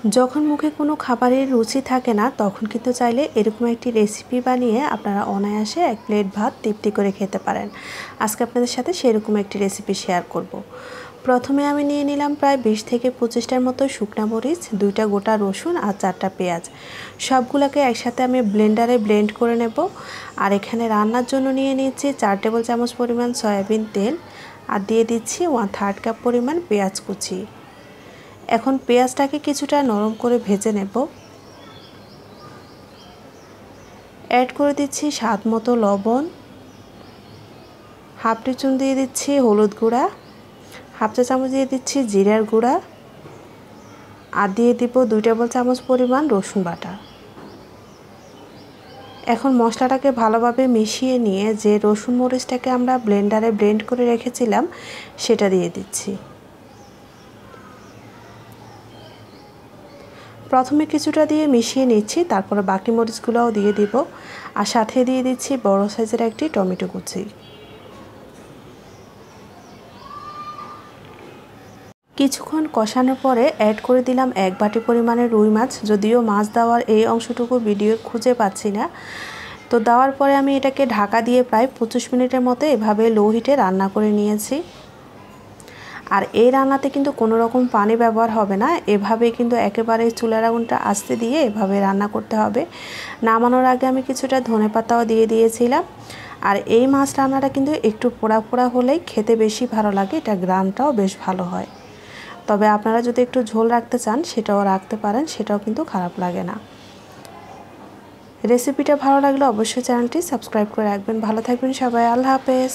যখন মুখে কোনো খাবারের রুচি থাকে না তখন কিন্তু চাইলে এরকম একটি রেসিপি বানিয়ে আপনারা অনায়াসে এক প্লেট ভাত তৃপ্তি করে খেতে পারেন। আজকে আপনাদের সাথে সেরকম একটি রেসিপি শেয়ার করব। প্রথমে আমি নিয়ে নিলাম প্রায় 20 থেকে 25টার মতো শুকনা মরিচ, 2টা গোটা রসুন আর 4টা পেঁয়াজ। সবগুলোকে একসাথে আমি ব্লেন্ডারে ব্লেন্ড করে নেব। আর এখানে রান্নার জন্য নিয়ে নিচ্ছি 4 টেবিল চামচ পরিমাণ সয়াবিন তেল আর দিয়ে দিচ্ছি 1/3 কাপ পরিমাণ পেঁয়াজ কুচি। এখন পেঁয়াজটাকে কিছুটা নরম করে ভেজে নেব। অ্যাড করে দিচ্ছি স্বাদ মতো লবণ, হাফ টিস্পুন দিয়ে দিচ্ছি হলুদ গুঁড়া, হাফ চা চামচ দিয়ে দিচ্ছি জিরার গুঁড়া আর দিয়ে দিব 2 টেবিল চামচ পরিমাণ রসুন বাটা। এখন মশলাটাকে ভালোভাবে মিশিয়ে নিয়ে যে রসুন মরিচটাকে আমরা ব্লেন্ডারে ব্লেন্ড করে রেখেছিলাম সেটা দিয়ে দিচ্ছি। প্রথমে কিছুটা দিয়ে মিশিয়ে নিচ্ছি, তারপরে বাকি মরিচগুলোও দিয়ে দিব আর সাথে দিয়ে দিচ্ছি বড় সাইজের একটি টমেটো কুচি। কিছুক্ষণ কষানোর পরে অ্যাড করে দিলাম 1 বাটি পরিমাণের রুই মাছ। যদিও মাছ দেওয়ার এই অংশটুকু ভিডিও খুঁজে পাচ্ছি না, তো দেওয়ার পরে আমি এটাকে ঢাকা দিয়ে প্রায় 25 মিনিটের মতো এভাবে লো হিটে রান্না করে নিয়েছি। আর এই রান্নাতে কিন্তু কোনো রকম পানি ব্যবহার হবে না, এভাবে কিন্তু একেবারে চুলার আগুনটা আস্তে দিয়ে এভাবে রান্না করতে হবে। নামানোর আগে আমি কিছুটা ধনেপাতাও দিয়ে দিয়েছিলাম। আর এই মাছ রান্নাটা কিন্তু একটু পোড়া পোড়া হলেই খেতে বেশি ভালো লাগে, এটা গ্রানটাও বেশ ভালো হয়। তবে আপনারা যদি একটু ঝোল রাখতে চান সেটাও রাখতে পারেন, সেটাও কিন্তু খারাপ লাগে না। রেসিপিটা ভালো লাগলে অবশ্যই চ্যানেলটি সাবস্ক্রাইব করে রাখবেন। ভালো থাকবেন সবাই, আল্লাহ হাফেজ।